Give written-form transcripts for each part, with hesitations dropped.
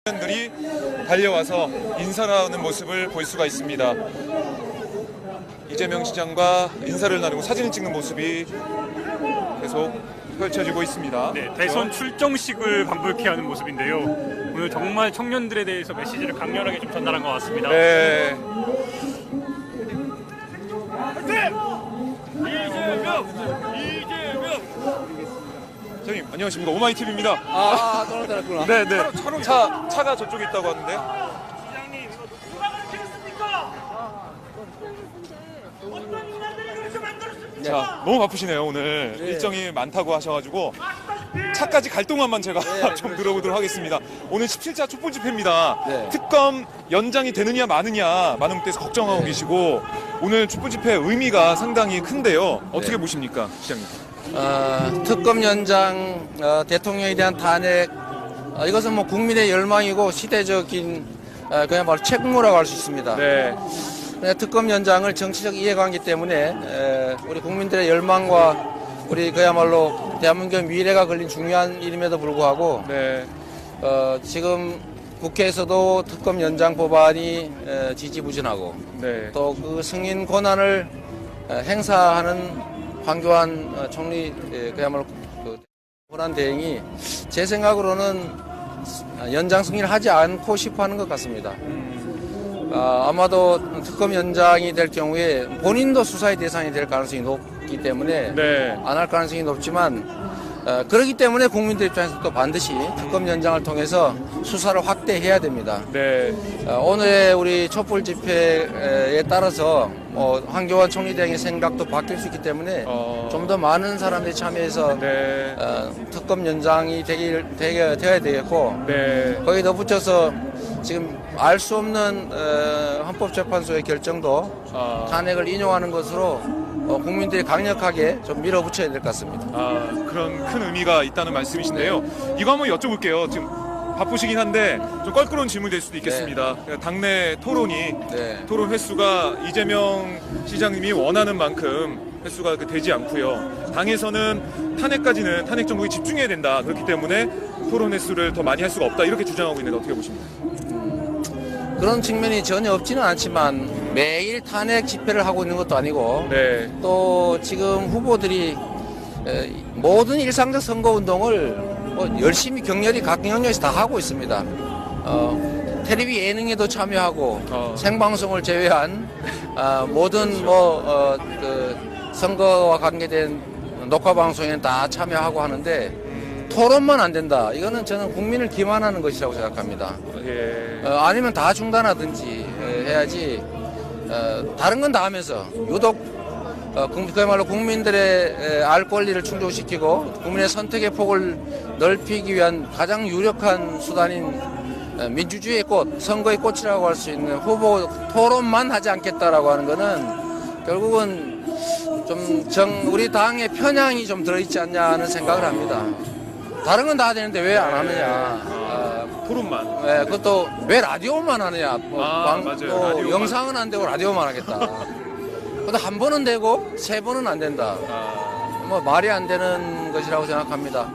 청년들이 달려와서 인사를 하는 모습을 볼 수가 있습니다. 이재명 시장과 인사를 나누고 사진을 찍는 모습이 계속 펼쳐지고 있습니다. 네, 대선 출정식을 방불케 하는 모습인데요. 오늘 정말 청년들에 대해서 메시지를 강렬하게 좀 전달한 것 같습니다. 네. 선생님 안녕하십니까, 오마이TV입니다. 떨어졌구나. 네네. 차가 저쪽에 있다고 하는데. 시장님, 이거 누가 그렇게 했습니까? 어떤 인간들이 그렇게 만들었습니까? 자, 너무 바쁘시네요 오늘. 네. 일정이 많다고 하셔가지고 차까지 갈 동안만 제가 좀 들어보도록 하겠습니다. 오늘 17차 촛불 집회입니다. 네. 특검 연장이 되느냐 마느냐 많은 분께서 걱정하고 계시고, 오늘 촛불 집회 의미가 상당히 큰데요. 어떻게 보십니까, 시장님? 특검 연장, 대통령에 대한 탄핵, 이것은 뭐 국민의 열망이고 시대적인 그야말로 책무라고 할 수 있습니다. 네. 특검 연장을 정치적 이해관계 때문에 우리 국민들의 열망과 우리 그야말로 대한민국의 미래가 걸린 중요한 일임에도 불구하고 네. 지금 국회에서도 특검 연장 법안이 지지부진하고 네. 또 그 승인 권한을 행사하는 황교안 총리 그야말로 그 권한 대행이 제 생각으로는 연장 승인을 하지 않고 싶어 하는 것 같습니다. 아마도 특검 연장이 될 경우에 본인도 수사의 대상이 될 가능성이 높기 때문에 네. 안 할 가능성이 높지만 그렇기 때문에 국민들 입장에서 또 반드시 특검 연장을 통해서 수사를 확대해야 됩니다. 네. 오늘의 우리 촛불 집회에 따라서 황교안 총리 대행의 생각도 바뀔 수 있기 때문에 좀 더 많은 사람들이 참여해서 네. 특검 연장이 되어야 되겠고, 네. 거기에 덧붙여서 지금 알 수 없는 헌법재판소의 결정도 탄핵을 인용하는 것으로 국민들이 강력하게 좀 밀어붙여야 될 것 같습니다. 그런 큰 의미가 있다는 말씀이신데요. 이거 한번 여쭤볼게요. 지금 바쁘시긴 한데 좀 껄끄러운 질문이 될 수도 있겠습니다. 당내 토론이 네. 토론 횟수가 이재명 시장님이 원하는 만큼 횟수가 되지 않고요. 당에서는 탄핵 정국에 집중해야 된다. 그렇기 때문에 토론 횟수를 더 많이 할 수가 없다. 이렇게 주장하고 있는데 어떻게 보십니까? 그런 측면이 전혀 없지는 않지만 매일 탄핵 집회를 하고 있는 것도 아니고, 네. 또 지금 후보들이 모든 일상적 선거운동을 열심히 격렬히 각 영역에서 다 하고 있습니다. 텔레비 예능에도 참여하고 생방송을 제외한 모든 그 선거와 관계된 녹화 방송에는 다 참여하고 하는데 토론만 안 된다. 이거는 저는 국민을 기만하는 것이라고 생각합니다. 예. 아니면 다 중단하든지 해야지. 다른 건 다 하면서 유독 그야말로 국민들의 알 권리를 충족시키고 국민의 선택의 폭을 넓히기 위한 가장 유력한 수단인 민주주의의 꽃, 선거의 꽃이라고 할 수 있는 후보 토론만 하지 않겠다라고 하는 거는 결국은 좀 우리 당의 편향이 좀 들어있지 않냐 하는 생각을 합니다. 다른 건 다 되는데 왜 안 하느냐. 토론만. 네, 그것도 왜 라디오만 하느냐. 맞아요. 또 라디오만. 영상은 안 되고 라디오만 하겠다. 근데 한 번은 되고 세 번은 안 된다. 뭐 말이 안 되는 것이라고 생각합니다.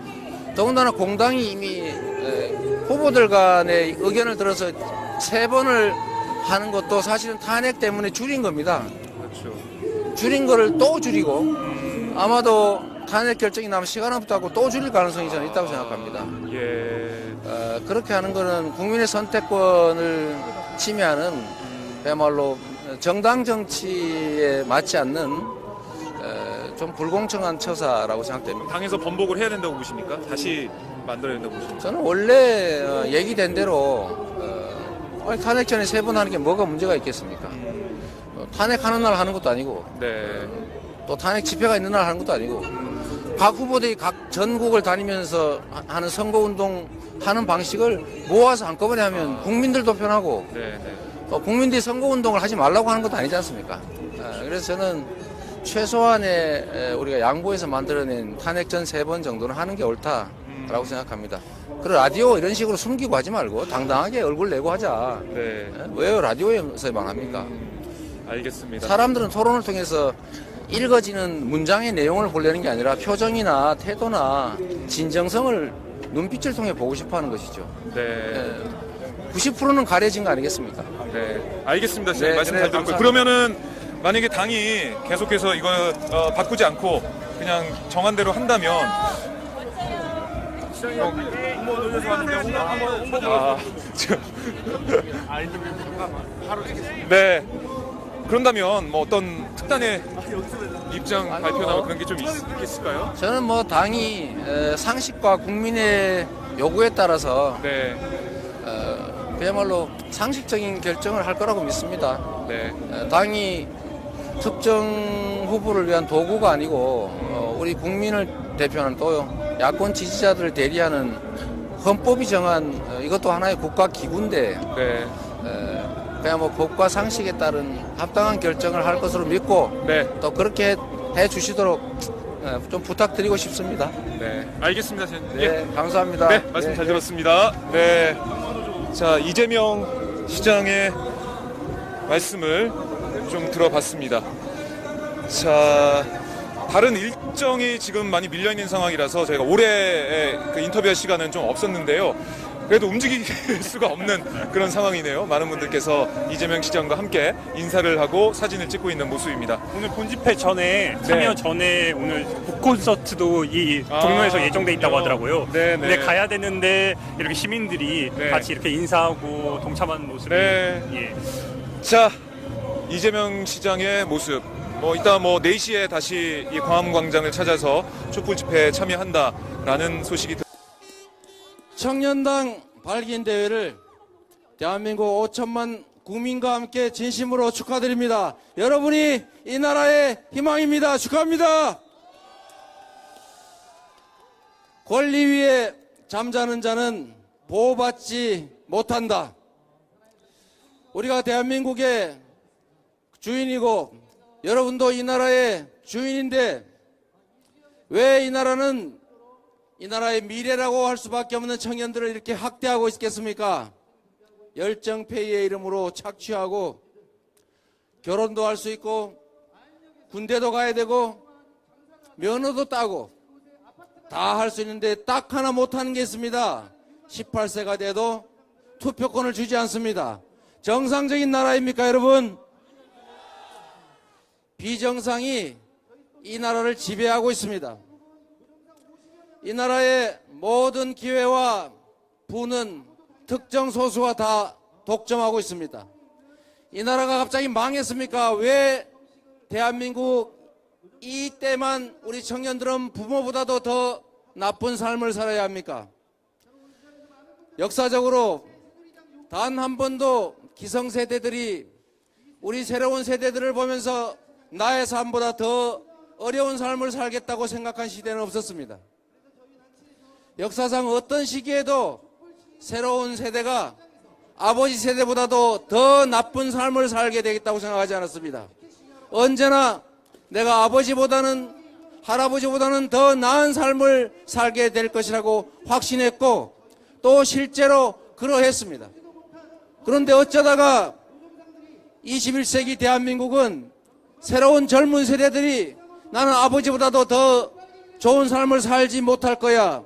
더군다나 공당이 이미 후보들 간의 의견을 들어서 세 번을 하는 것도 사실은 탄핵 때문에 줄인 겁니다. 그렇죠. 줄인 거를 또 줄이고 아마도 탄핵 결정이 나면 시간 없다고 또 줄일 가능성이 저는 있다고 생각합니다. 예. 그렇게 하는 거는 국민의 선택권을 침해하는 그야말로 정당 정치에 맞지 않는 좀 불공정한 처사라고 생각됩니다. 당에서 번복을 해야 된다고 보십니까? 다시 만들어야 된다고 보십니까? 저는 원래 얘기된 대로 탄핵 전에 세 번 하는 게 뭐가 문제가 있겠습니까? 탄핵하는 날 하는 것도 아니고 네. 또 탄핵 집회가 있는 날 하는 것도 아니고 각 후보들이 각 전국을 다니면서 하는 선거운동 하는 방식을 모아서 한꺼번에 하면 국민들도 편하고 네. 또 국민들이 선거운동을 하지 말라고 하는 것도 아니지 않습니까? 그래서 저는 최소한의 우리가 양보해서 만들어낸 탄핵 전 세 번 정도는 하는 게 옳다라고 생각합니다. 그리고 라디오 이런 식으로 숨기고 하지 말고 당당하게 얼굴 내고 하자. 네. 왜 라디오에서만 합니까? 알겠습니다. 사람들은 토론을 통해서 읽어지는 문장의 내용을 보려는 게 아니라 표정이나 태도나 진정성을 눈빛을 통해 보고 싶어 하는 것이죠. 네. 90%는 가려진 거 아니겠습니까? 네, 알겠습니다. 시장님 네, 말씀 그래, 잘 들었고요. 감사합니다. 그러면은 만약에 당이 계속해서 이거 바꾸지 않고 그냥 정한 대로 한다면 네. 그런다면 뭐 어떤 특단의 입장 발표나 그런 게 좀 있을까요? 저는 뭐 당이 상식과 국민의 요구에 따라서 네, 그야말로 상식적인 결정을 할 거라고 믿습니다. 네, 당이 특정 후보를 위한 도구가 아니고 우리 국민을 대표하는 또 야권 지지자들을 대리하는 헌법이 정한 이것도 하나의 국가 기구인데 네, 그냥 뭐 법과 상식에 따른 합당한 결정을 할 것으로 믿고 네, 또 그렇게 해 주시도록 좀 부탁드리고 싶습니다. 네. 알겠습니다, 시장님. 네, 감사합니다. 네, 말씀 잘 들었습니다. 네. 자, 이재명 시장의 말씀을 좀 들어봤습니다. 자, 다른 일정이 지금 많이 밀려있는 상황이라서 저희가 올해 그 인터뷰할 시간은 좀 없었는데요. 그래도 움직일 수가 없는 그런 상황이네요. 많은 분들께서 이재명 시장과 함께 인사를 하고 사진을 찍고 있는 모습입니다. 오늘 본집회 전에 참여 전에 오늘 북콘서트도 이 종로에서 예정돼 있다고 하더라고요. 네, 근데 네. 가야 되는데 이렇게 시민들이 네. 같이 이렇게 인사하고 동참하는 모습이 네. 예. 자, 이재명 시장의 모습. 뭐 이따 뭐 4시에 다시 이 광화문광장을 찾아서 촛불 집회에 참여한다라는 소식이 청년당 발기인 대회를 대한민국 5천만 국민과 함께 진심으로 축하드립니다. 여러분이 이 나라의 희망입니다. 축하합니다. 권리 위에 잠자는 자는 보호받지 못한다. 우리가 대한민국의 주인이고 여러분도 이 나라의 주인인데 왜 이 나라는 이 나라의 미래라고 할 수밖에 없는 청년들을 이렇게 학대하고 있겠습니까? 열정페이의 이름으로 착취하고 결혼도 할 수 있고 군대도 가야 되고 면허도 따고 다 할 수 있는데 딱 하나 못하는 게 있습니다. 18세가 돼도 투표권을 주지 않습니다. 정상적인 나라입니까, 여러분? 비정상이 이 나라를 지배하고 있습니다. 이 나라의 모든 기회와 부는 특정 소수가 다 독점하고 있습니다. 이 나라가 갑자기 망했습니까? 왜 대한민국 이때만 우리 청년들은 부모보다도 더 나쁜 삶을 살아야 합니까? 역사적으로 단 한 번도 기성세대들이 우리 새로운 세대들을 보면서 나의 삶보다 더 어려운 삶을 살겠다고 생각한 시대는 없었습니다. 역사상 어떤 시기에도 새로운 세대가 아버지 세대보다도 더 나쁜 삶을 살게 되겠다고 생각하지 않았습니다. 언제나 내가 아버지보다는 할아버지보다는 더 나은 삶을 살게 될 것이라고 확신했고 또 실제로 그러했습니다. 그런데 어쩌다가 21세기 대한민국은 새로운 젊은 세대들이 나는 아버지보다도 더 좋은 삶을 살지 못할 거야.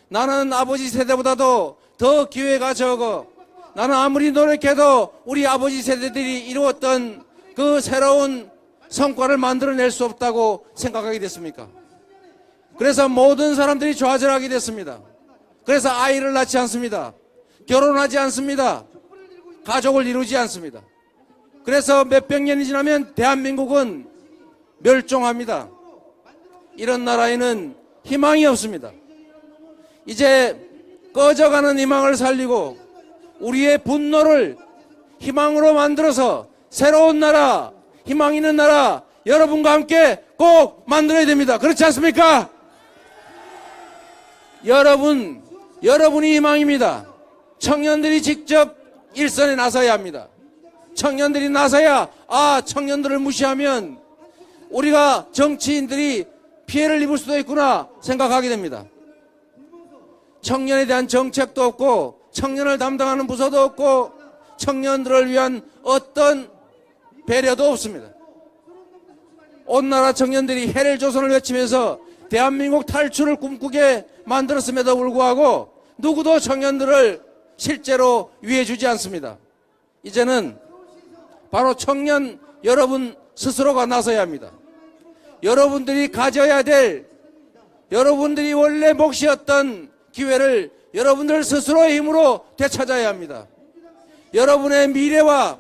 나는 아버지 세대보다도 더 기회가 적어. 나는 아무리 노력해도 우리 아버지 세대들이 이루었던 그 새로운 성과를 만들어낼 수 없다고 생각하게 됐습니까? 그래서 모든 사람들이 좌절하게 됐습니다. 그래서 아이를 낳지 않습니다. 결혼하지 않습니다. 가족을 이루지 않습니다. 그래서 몇백 년이 지나면 대한민국은 멸종합니다. 이런 나라에는 희망이 없습니다. 이제 꺼져가는 희망을 살리고 우리의 분노를 희망으로 만들어서 새로운 나라, 희망 있는 나라 여러분과 함께 꼭 만들어야 됩니다. 그렇지 않습니까? 여러분이 희망입니다. 청년들이 직접 일선에 나서야 합니다. 청년들이 나서야 청년들을 무시하면 우리가 정치인들이 피해를 입을 수도 있구나 생각하게 됩니다. 청년에 대한 정책도 없고 청년을 담당하는 부서도 없고 청년들을 위한 어떤 배려도 없습니다. 온 나라 청년들이 해렐조선을 외치면서 대한민국 탈출을 꿈꾸게 만들었음에도 불구하고 누구도 청년들을 실제로 위해주지 않습니다. 이제는 바로 청년 여러분 스스로가 나서야 합니다. 여러분들이 가져야 될, 여러분들이 원래 몫이었던 기회를 여러분들 스스로의 힘으로 되찾아야 합니다. 여러분의 미래와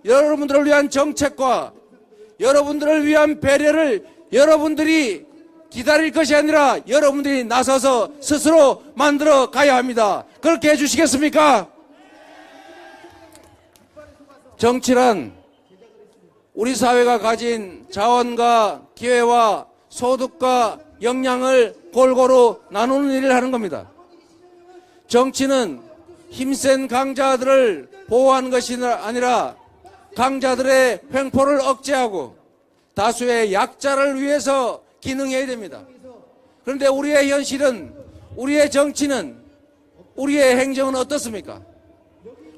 여러분들을 위한 정책과 여러분들을 위한 배려를 여러분들이 기다릴 것이 아니라 여러분들이 나서서 스스로 만들어 가야 합니다. 그렇게 해주시겠습니까? 정치란 우리 사회가 가진 자원과 기회와 소득과 역량을 골고루 나누는 일을 하는 겁니다. 정치는 힘센 강자들을 보호하는 것이 아니라 강자들의 횡포를 억제하고 다수의 약자를 위해서 기능해야 됩니다. 그런데 우리의 현실은, 우리의 정치는, 우리의 행정은 어떻습니까?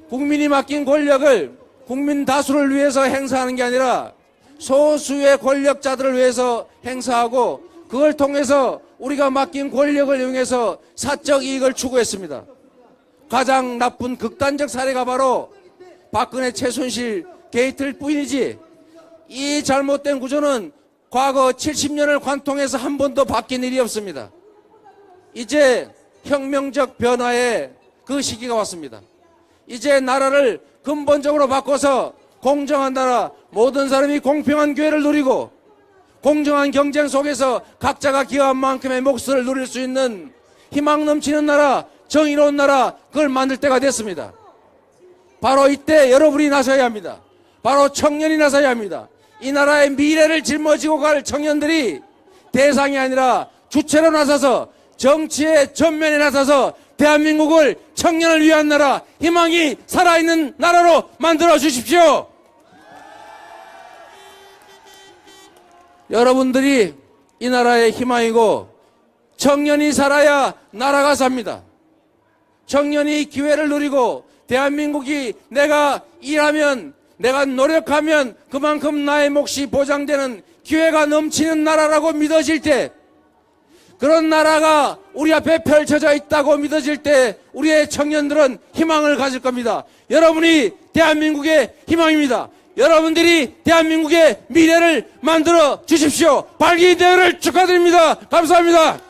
국민이 맡긴 권력을 국민 다수를 위해서 행사하는 게 아니라 소수의 권력자들을 위해서 행사하고 그걸 통해서 우리가 맡긴 권력을 이용해서 사적 이익을 추구했습니다. 가장 나쁜 극단적 사례가 바로 박근혜 최순실 게이트일 뿐이지, 이 잘못된 구조는 과거 70년을 관통해서 한 번도 바뀐 일이 없습니다. 이제 혁명적 변화의 그 시기가 왔습니다. 이제 나라를 근본적으로 바꿔서 공정한 나라, 모든 사람이 공평한 기회를 누리고 공정한 경쟁 속에서 각자가 기여한 만큼의 몫을 누릴 수 있는 희망 넘치는 나라, 정의로운 나라, 그걸 만들 때가 됐습니다. 바로 이때 여러분이 나서야 합니다. 바로 청년이 나서야 합니다. 이 나라의 미래를 짊어지고 갈 청년들이 대상이 아니라 주체로 나서서 정치의 전면에 나서서 대한민국을 청년을 위한 나라, 희망이 살아있는 나라로 만들어 주십시오. 여러분들이 이 나라의 희망이고 청년이 살아야 나라가 삽니다. 청년이 기회를 누리고 대한민국이 내가 일하면, 내가 노력하면 그만큼 나의 몫이 보장되는 기회가 넘치는 나라라고 믿어질 때, 그런 나라가 우리 앞에 펼쳐져 있다고 믿어질 때 우리의 청년들은 희망을 가질 겁니다. 여러분이 대한민국의 희망입니다. 여러분들이 대한민국의 미래를 만들어 주십시오. 발기대회를 축하드립니다. 감사합니다.